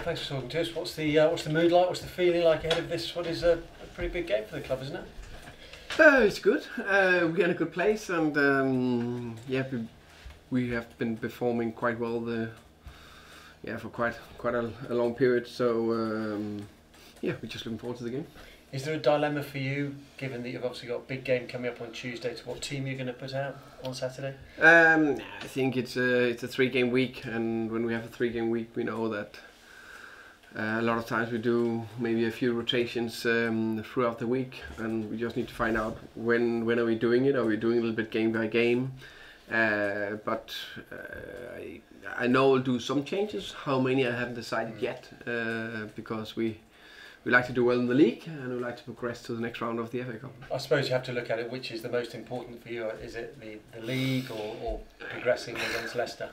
thanks for talking to us. What's the mood like? What's the feeling like ahead of this? What is a pretty big game for the club, isn't it? It's good. We're in a good place, and yeah, we have been performing quite well for quite a long period. So yeah, we're just looking forward to the game. Is there a dilemma for you, given that you've obviously got a big game coming up on Tuesday, to what team you're going to put out on Saturday? I think it's a 3-game week, and when we have a 3-game week, we know that a lot of times we do maybe a few rotations throughout the week, and we just need to find out when are we doing it. Are we doing a little bit game by game? But I know we'll do some changes. How many I haven't decided yet, because we like to do well in the league, and we like to progress to the next round of the FA Cup. I suppose you have to look at it, which is the most important for you. Is it the league or progressing against Leicester?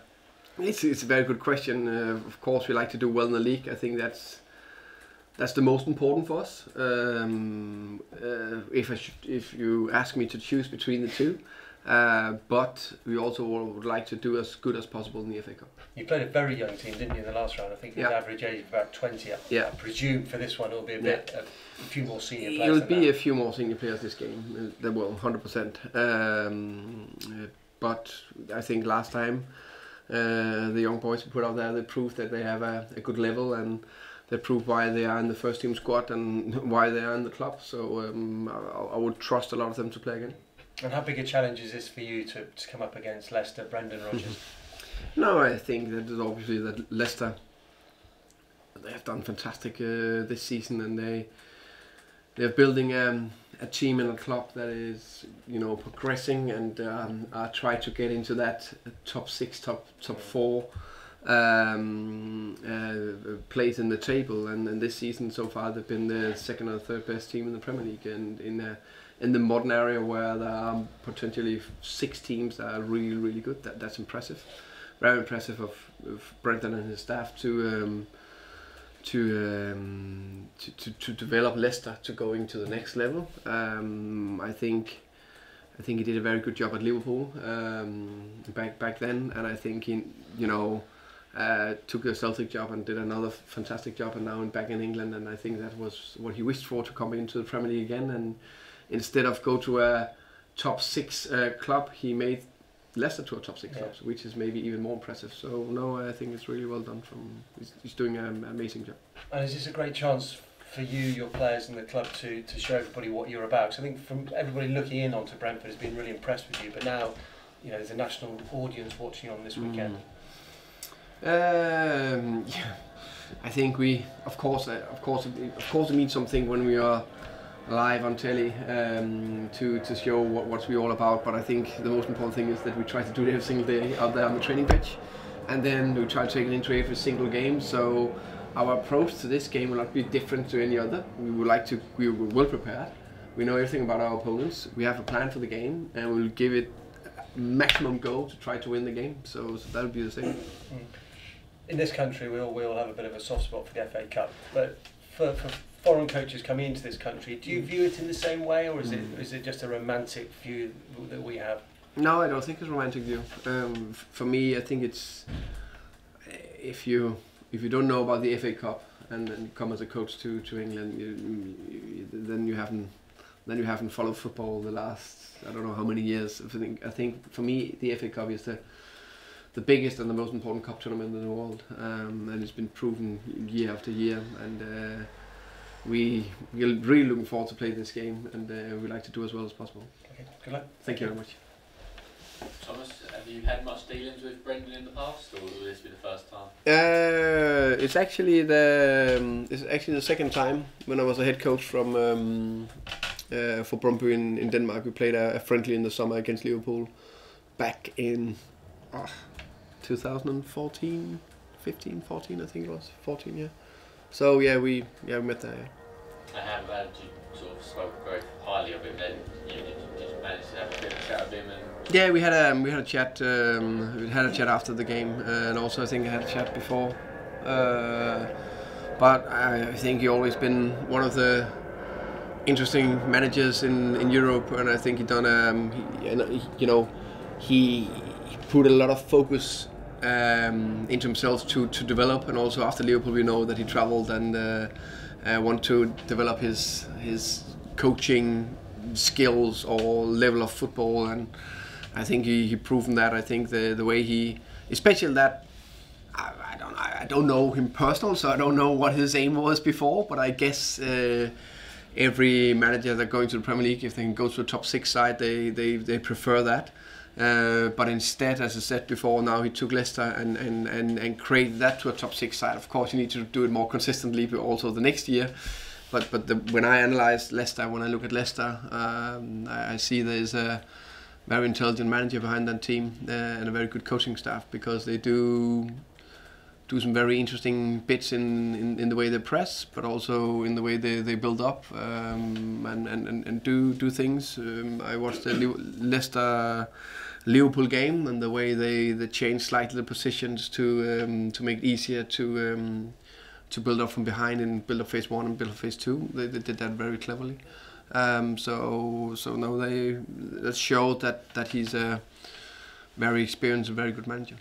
It's a very good question. Of course, we like to do well in the league. I think that's the most important for us. If you ask me to choose between the two, but we also would like to do as good as possible in the FA Cup. You played a very young team, didn't you, in the last round? I think the average age of about 20. I presume for this one it'll be a few more senior players. It'll be a few more senior players this game. There will, 100%. But I think last time the young boys we put out there, they proved that they have a good level, and they proved why they are in the first team squad and why they are in the club. So I would trust a lot of them to play again. And how big a challenge is this for you to come up against Leicester, Brendan Rodgers? No, I think that is obviously that Leicester, they have done fantastic this season, and they're building a team and a club that is, you know, progressing, and are trying to get into that top 6, top 4 place in the table. And this season so far they've been the second or third best team in the Premier League, and in the modern area where there are potentially 6 teams that are really good. That's impressive, very impressive of Brendan and his staff to develop Leicester to going to the next level. I think he did a very good job at Liverpool back then, and I think he, you know, took the Celtic job and did another fantastic job, and now back in England. And I think that was what he wished for, to come into the Premier League again, and instead of go to a top 6 club, he made Leicester to a top 6 club, which is maybe even more impressive. So no, I think it's really well done. He's doing an amazing job. And is this a great chance for you, your players, and the club to show everybody what you're about? So I think from everybody looking in onto Brentford has been really impressed with you, but now, you know, there's a national audience watching on this weekend. Yeah, I think we, of course, it means something when we are live on telly to show what we're all about. But I think the most important thing is that we try to do it every single day out there on the training pitch, and then we try to take it into every single game. So our approach to this game will not be different to any other. We were well prepared. We know everything about our opponents. We have a plan for the game, and we'll give it maximum go to try to win the game. So that'll be the same. In this country, we all have a bit of a soft spot for the FA Cup, but for foreign coaches coming into this country, do you view it in the same way, or is it just a romantic view that we have? No, I don't think it's a romantic view. For me, I think it's if you don't know about the FA Cup and then come as a coach to England, then you haven't followed football the last, I don't know how many years. I think for me the FA Cup is the biggest and the most important cup tournament in the world, and it's been proven year after year, and we're really looking forward to play this game, and we like to do as well as possible. Okay, good luck. Thank you very much. Thomas, have you had much dealings with Brendan in the past, or will this be the first time? It's actually the second time. When I was a head coach for Brøndby in Denmark, we played a friendly in the summer against Liverpool back in 2014, 15, 14, I think it was 14, yeah. So yeah, we met there. Yeah. And how did you sort of spoke very highly of him then? Did you manage to have a bit of a chat with him? Yeah, we had a chat. We had a chat after the game, and also I think I had a chat before. But I think he always been one of the interesting managers in Europe, and I think he done. He put a lot of focus into himself to develop, and also after Liverpool we know that he travelled and want to develop his coaching skills or level of football, and I think he proven that. I think the way he, especially that, I don't know him personal, so I don't know what his aim was before, but I guess every manager that going to the Premier League, if they can go to a top 6 side, they prefer that. But instead, as I said before, now he took Leicester and created that to a top 6 side. Of course, you need to do it more consistently, but also the next year. But when I analyze Leicester, when I look at Leicester, I see there's a very intelligent manager behind that team and a very good coaching staff, because they do some very interesting bits in the way they press, but also in the way they build up and do things. I watched the Leicester Liverpool game, and the way they changed slightly the positions to make it easier to build up from behind and build up phase 1 and build up phase 2. They did that very cleverly. So now that showed that he's a very experienced and very good manager.